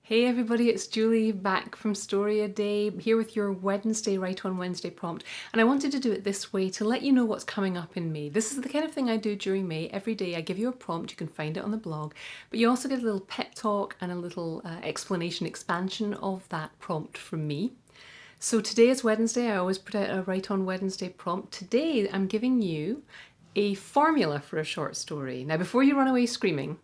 Hey everybody, it's Julie back from Story a Day, here with your Wednesday Write on Wednesday prompt. And I wanted to do it this way to let you know what's coming up in May. This is the kind of thing I do during May. Every day I give you a prompt, you can find it on the blog, but you also get a little pep talk and a little explanation, expansion of that prompt from me. So today is Wednesday, I always put out a Write on Wednesday prompt. Today I'm giving you a formula for a short story. Now before you run away screaming,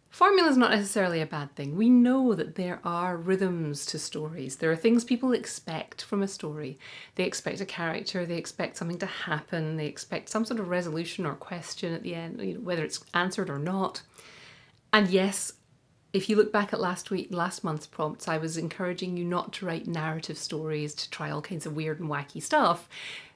formula is not necessarily a bad thing. We know that there are rhythms to stories. There are things people expect from a story. They expect a character, they expect something to happen, they expect some sort of resolution or question at the end, whether it's answered or not. And yes, if you look back at last month's prompts, I was encouraging you not to write narrative stories, to try all kinds of weird and wacky stuff.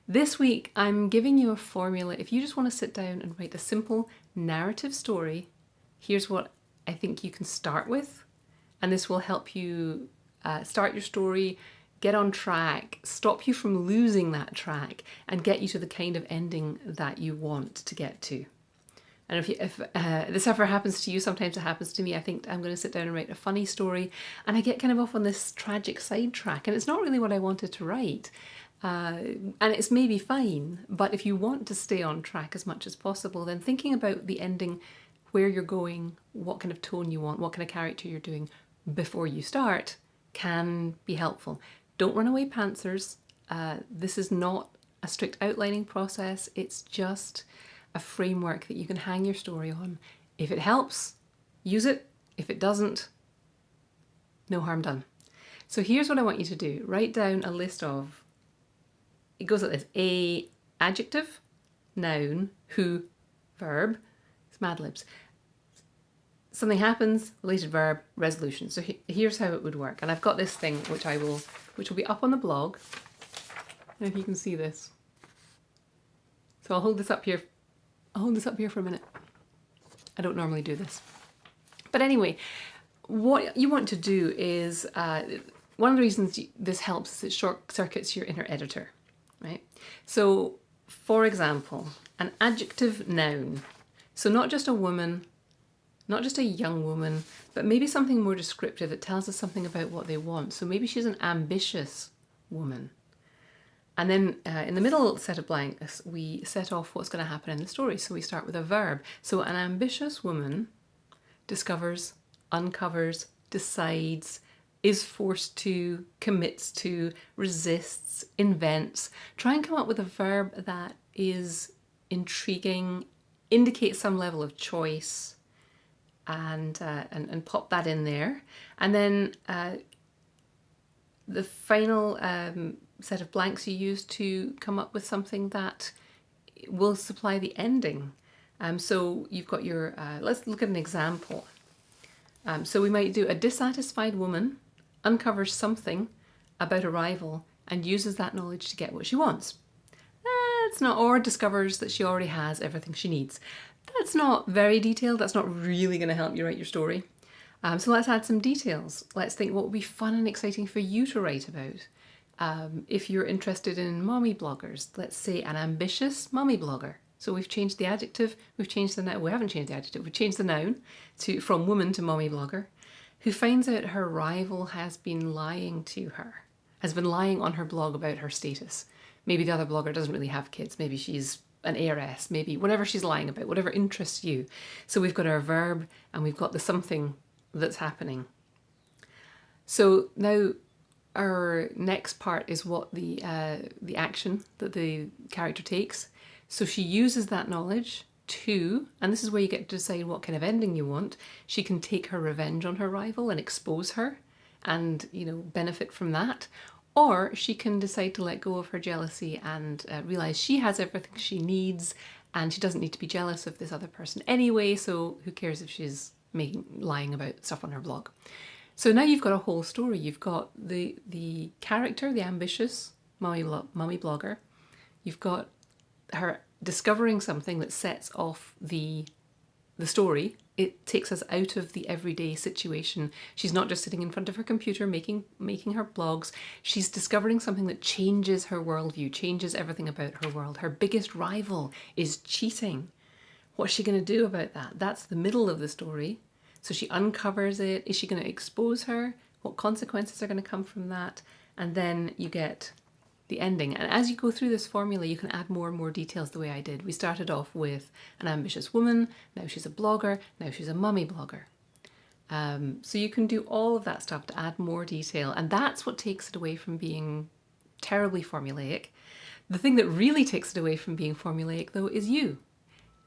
This week, I'm giving you a formula. If you just want to sit down and write a simple narrative story, here's what I think you can start with, and this will help you start your story, get on track, stop you from losing that track, and get you to the kind of ending that you want to get to. And if this ever happens to you, sometimes it happens to me, I think I'm going to sit down and write a funny story, and I get kind of off on this tragic sidetrack, and it's not really what I wanted to write. And it's maybe fine, but if you want to stay on track as much as possible, then thinking about the ending, where you're going, what kind of tone you want, what kind of character you're doing before you start can be helpful. Don't run away pantsers. This is not a strict outlining process. It's just a framework that you can hang your story on. If it helps, use it. If it doesn't, no harm done. So here's what I want you to do. Write down a list of, it goes like this: a adjective, noun, who, verb. It's Mad Libs. Something happens, related verb, resolution. So here's how it would work. And I've got this thing which will be up on the blog. I don't know if you can see this. So I'll hold this up here. I'll hold this up here for a minute. I don't normally do this. But anyway, what you want to do is, one of the reasons this helps is it short circuits your inner editor, right? So for example, an adjective noun. So not just a woman, not just a young woman, but maybe something more descriptive that tells us something about what they want. So maybe she's an ambitious woman. And then in the middle set of blanks, we set off what's going to happen in the story. So we start with a verb. So an ambitious woman discovers, uncovers, decides, is forced to, commits to, resists, invents. Try and come up with a verb that is intriguing, indicates some level of choice, and pop that in there. And then the final set of blanks you use to come up with something that will supply the ending. So you've got your, let's look at an example. So we might do: a dissatisfied woman uncovers something about a rival and uses that knowledge to get what she wants. It's not, or discovers that she already has everything she needs. That's not very detailed. That's not really going to help you write your story. So let's add some details. Let's think what would be fun and exciting for you to write about. If you're interested in mommy bloggers, let's say an ambitious mommy blogger. So we've changed the adjective, we've changed the noun, we haven't changed the adjective, we've changed the noun from woman to mommy blogger, who finds out her rival has been lying to her, has been lying on her blog about her status. Maybe the other blogger doesn't really have kids, maybe she's an heiress, maybe whatever she's lying about, whatever interests you. So we've got our verb and we've got the something that's happening. So now our next part is what the action that the character takes. So she uses that knowledge to, and this is where you get to decide what kind of ending you want. She can take her revenge on her rival and expose her and, benefit from that. Or she can decide to let go of her jealousy and realize she has everything she needs and she doesn't need to be jealous of this other person anyway, so who cares if she's lying about stuff on her blog. So now you've got a whole story. You've got the character, the ambitious mommy blogger. You've got her discovering something that sets off the story. It takes us out of the everyday situation. She's not just sitting in front of her computer making her blogs. She's discovering something that changes her worldview, changes everything about her world. Her biggest rival is cheating. What's she going to do about that? That's the middle of the story. So she uncovers it. Is she going to expose her? what consequences are going to come from that, and then you get the ending. And as you go through this formula, you can add more and more details the way I did. We started off with an ambitious woman, now she's a blogger, now she's a mummy blogger. So you can do all of that stuff to add more detail, and that's what takes it away from being terribly formulaic. The thing that really takes it away from being formulaic, though, is you.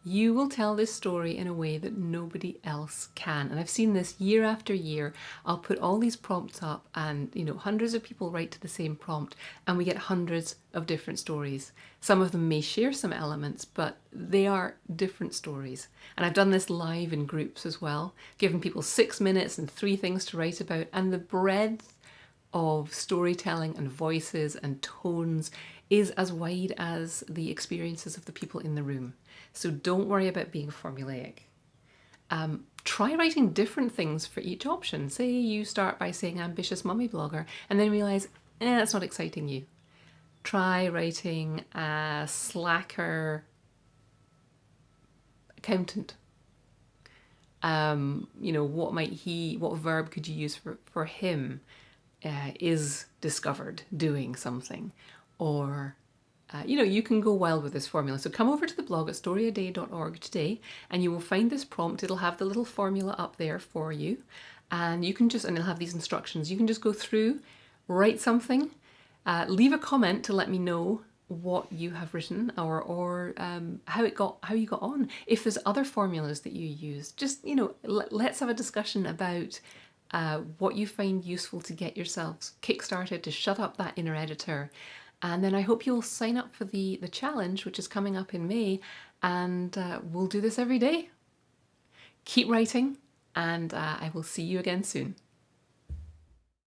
You will tell this story in a way that nobody else can. And I've seen this year after year. I'll put all these prompts up and, hundreds of people write to the same prompt and we get hundreds of different stories. Some of them may share some elements, but they are different stories. And I've done this live in groups as well, given people 6 minutes and 3 things to write about, and the breadth of storytelling and voices and tones is as wide as the experiences of the people in the room. So don't worry about being formulaic. Try writing different things for each option. Say you start by saying ambitious mummy blogger and then realize, that's not exciting you. Try writing a slacker accountant. What verb could you use for him? Is discovered doing something, or you can go wild with this formula. So come over to the blog at storyaday.org today and you will find this prompt. It'll have the little formula up there for you, and you can and it'll have these instructions. You can just go through, write something, leave a comment to let me know what you have written, or how you got on. If there's other formulas that you use, just let's have a discussion about what you find useful to get yourselves kickstarted, to shut up that inner editor. And then I hope you'll sign up for the challenge, which is coming up in May, and we'll do this every day. Keep writing, and I will see you again soon.